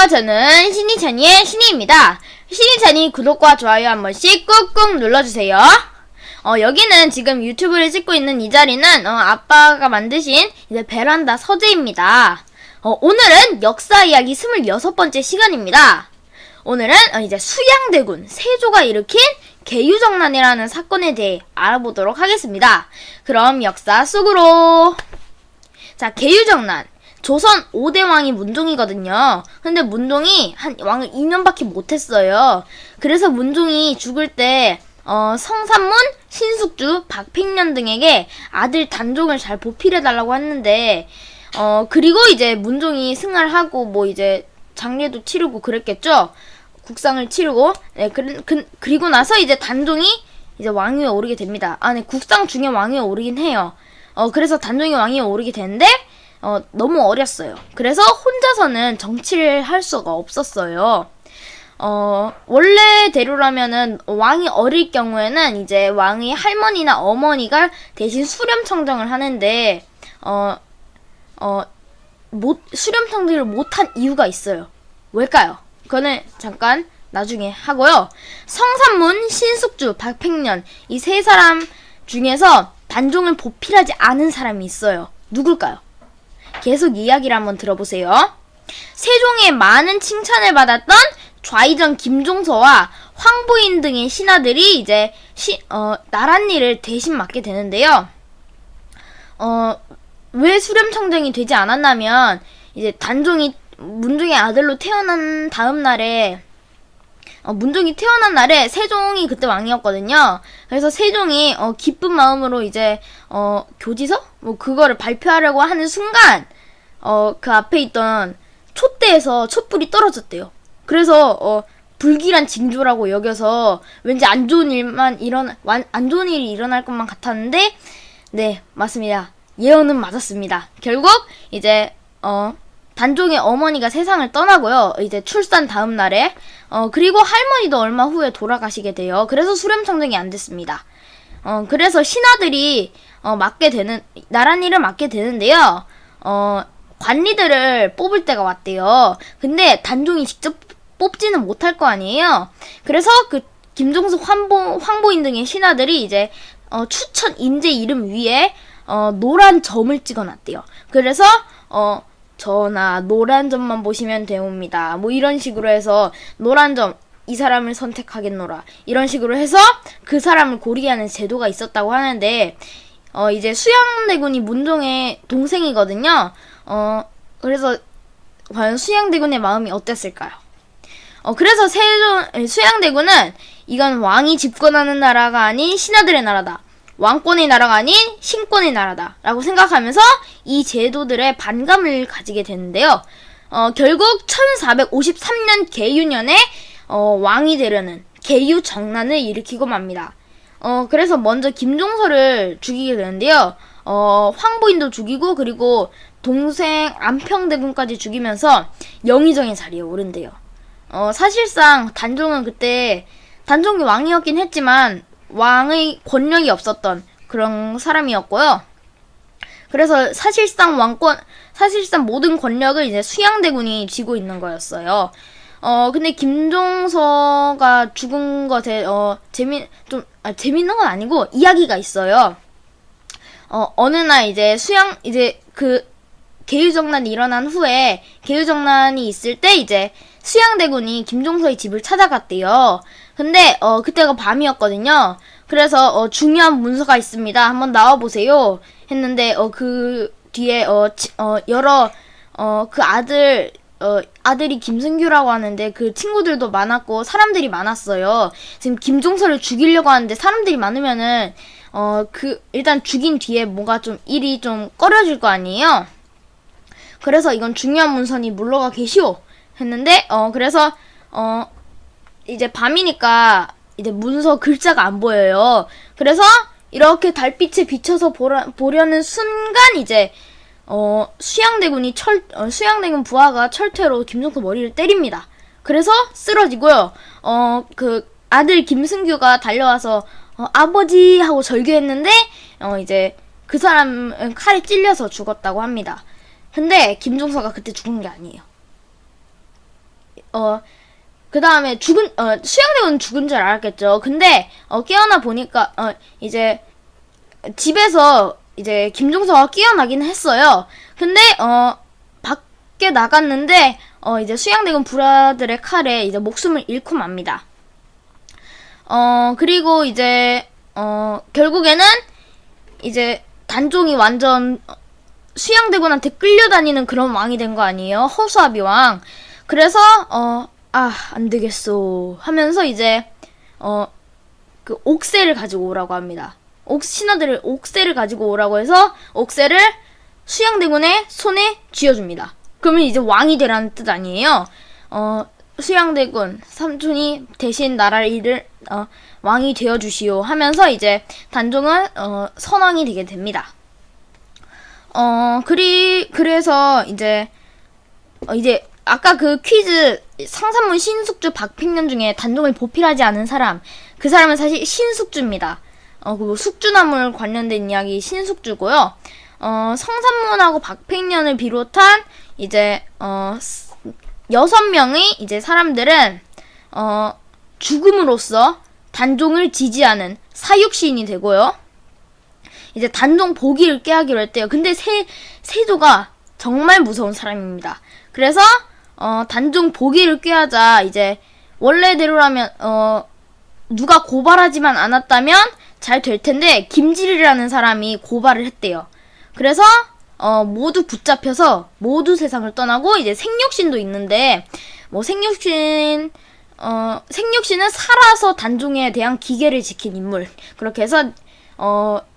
저는 신이찬이의 신이입니다. 신이찬이 구독과 좋아요 한 번씩 꾹꾹 눌러주세요. 여기는 지금 유튜브를 찍고 있는 이 자리는 아빠가 만드신 이제 베란다 서재입니다. 오늘은 역사 이야기 26번째 시간입니다. 오늘은 이제 수양대군 세조가 일으킨 계유정난이라는 사건에 대해 알아보도록 하겠습니다. 그럼 역사 속으로. 자, 계유정난. 조선 5대 왕이 문종이거든요. 근데 문종이 왕을 2년밖에 못했어요. 그래서 문종이 죽을 때 성산문, 신숙주, 박팽년 등에게 아들 단종을 잘 보필해달라고 했는데 그리고 이제 문종이 승하를 하고 뭐 이제 장례도 치르고 그랬겠죠. 국상을 치르고 그리고 나서 이제 단종이 이제 왕위에 오르게 됩니다. 네, 국상 중에 왕위에 오르긴 해요. 그래서 단종이 왕위에 오르게 되는데 너무 어렸어요. 그래서 혼자서는 정치를 할 수가 없었어요. 원래대로라면은 왕이 어릴 경우에는 이제 왕의 할머니나 어머니가 대신 수렴청정을 하는데 수렴청정을 못한 이유가 있어요. 왜일까요? 그거는 잠깐 나중에 하고요. 성산문, 신숙주, 박팽년 이 세 사람 중에서 단종을 보필하지 않은 사람이 있어요. 누굴까요? 계속 이야기를 한번 들어보세요. 세종의 많은 칭찬을 받았던 좌이정 김종서와 황보인 등의 신하들이 이제 나랏일을 대신 맡게 되는데요. 왜 수렴청정이 되지 않았냐면 이제 단종이 문종의 아들로 태어난 다음 날에 문종이 태어난 날에 세종이 그때 왕이었거든요. 그래서 세종이 기쁜 마음으로 이제 교지서 뭐 그거를 발표하려고 하는 순간 그 앞에 있던 촛대에서 촛불이 떨어졌대요. 그래서 불길한 징조라고 여겨서 왠지 안 좋은 일이 일어날 것만 같았는데 네, 맞습니다. 예언은 맞았습니다. 결국 이제 단종의 어머니가 세상을 떠나고요. 이제 출산 다음 날에 그리고 할머니도 얼마 후에 돌아가시게 돼요. 그래서 수렴청정이 안 됐습니다. 그래서 신하들이 나랏일을 맡게 되는데요. 관리들을 뽑을 때가 왔대요. 근데 단종이 직접 뽑지는 못할 거 아니에요. 그래서 그 김종수, 황보인 등의 신하들이 이제 추천 인재 이름 위에 노란 점을 찍어놨대요. 그래서 전하 노란 점만 보시면 되옵니다. 뭐 이런 식으로 해서 노란 점 이 사람을 선택하겠노라 이런 식으로 해서 그 사람을 고르게 하는 제도가 있었다고 하는데 이제 수양대군이 문종의 동생이거든요. 그래서 과연 수양대군의 마음이 어땠을까요? 그래서 수양대군은 이건 왕이 집권하는 나라가 아닌 신하들의 나라다. 왕권의 나라가 아닌 신권의 나라다 라고 생각하면서 이 제도들의 반감을 가지게 되는데요. 결국 1453년 계유년에 왕이 되려는 계유정난을 일으키고 맙니다. 그래서 먼저 김종서를 죽이게 되는데요. 황보인도 죽이고 그리고 동생 안평대군까지 죽이면서 영의정의 자리에 오른대요. 사실상 단종은 그때 단종이 왕이었긴 했지만 왕의 권력이 없었던 그런 사람이었고요. 그래서 사실상 모든 권력을 이제 수양대군이 쥐고 있는 거였어요. 근데 김종서가 죽은 것에 재밌는 건 아니고 이야기가 있어요. 어느 날 이제 그 계유정난이 일어난 후에 계유정난이 있을 때 이제 수양대군이 김종서의 집을 찾아갔대요. 근데 그때가 밤이었거든요. 그래서 중요한 문서가 있습니다. 한번 나와보세요. 했는데 그 뒤에 그 아들이 김승규라고 하는데 그 친구들도 많았고 사람들이 많았어요. 지금 김종서를 죽이려고 하는데 사람들이 많으면은 일단 죽인 뒤에 뭔가 좀 일이 좀 꺼려질 거 아니에요. 그래서 이건 중요한 문서니 물러가 계시오 했는데 그래서 이제 밤이니까 이제 문서 글자가 안 보여요. 그래서 이렇게 달빛에 비춰서 보려는 순간 이제 수양대군 부하가 철퇴로 김종서 머리를 때립니다. 그래서 쓰러지고요. 그 아들 김승규가 달려와서 아버지 하고 절규했는데 이제 그 사람은 칼에 찔려서 죽었다고 합니다. 근데 김종서가 그때 죽은 게 아니에요. 그 다음에 수양대군은 죽은 줄 알았겠죠. 근데, 깨어나 보니까, 이제, 집에서, 이제, 김종서가 깨어나긴 했어요. 근데, 밖에 나갔는데, 이제 수양대군 부하들의 칼에 이제 목숨을 잃고 맙니다. 그리고 이제, 결국에는, 이제, 단종이 완전, 수양대군한테 끌려다니는 그런 왕이 된 거 아니에요? 허수아비 왕. 그래서 안 되겠소 하면서 이제 그 옥새를 가지고 오라고 합니다. 신하들을 옥새를 가지고 오라고 해서 옥새를 수양대군의 손에 쥐어줍니다. 그러면 이제 왕이 되라는 뜻 아니에요? 수양대군 삼촌이 대신 나라를 왕이 되어주시오 하면서 이제 단종은 선왕이 되게 됩니다. 그래서 이제 아까 그 퀴즈 상산문 신숙주 박팽년 중에 단종을 보필하지 않은 사람, 그 사람은 사실 신숙주입니다. 그리고 숙주나물 관련된 이야기 신숙주고요. 성산문하고 박팽년을 비롯한 이제 6명의 이제 사람들은 죽음으로써 단종을 지지하는 사육시인이 되고요. 이제 단종 보기를 꾀하기로 했대요. 근데 세조가 정말 무서운 사람입니다. 그래서 단종 보기를 꾀하자 이제 원래대로라면 누가 고발하지만 않았다면 잘 될 텐데 김질이라는 사람이 고발을 했대요. 그래서 모두 붙잡혀서 모두 세상을 떠나고 이제 생육신도 있는데 뭐 생육신은 살아서 단종에 대한 기계를 지킨 인물. 그렇게 해서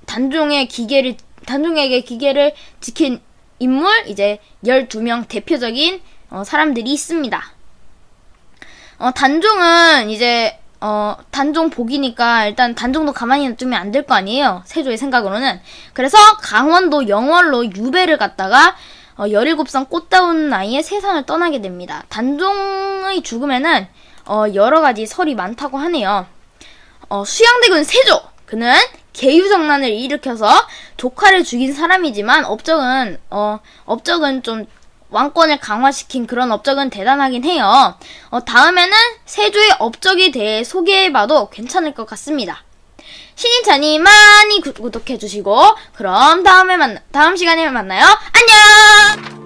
단종에게 기계를 지킨 인물 이제 12명 대표적인 사람들이 있습니다. 단종은 이제 단종 복이니까 일단 단종도 가만히 놔두면 안 될 거 아니에요. 세조의 생각으로는. 그래서 강원도 영월로 유배를 갔다가 17살 꽃다운 나이에 세상을 떠나게 됩니다. 단종의 죽음에는 여러 가지 설이 많다고 하네요. 수양대군 세조, 그는 계유정난을 일으켜서 조카를 죽인 사람이지만 업적은 좀 왕권을 강화시킨 그런 업적은 대단하긴 해요. 다음에는 세조의 업적에 대해 소개해봐도 괜찮을 것 같습니다. 신인찬이 많이 구독해주시고 그럼 다음 시간에 만나요. 안녕!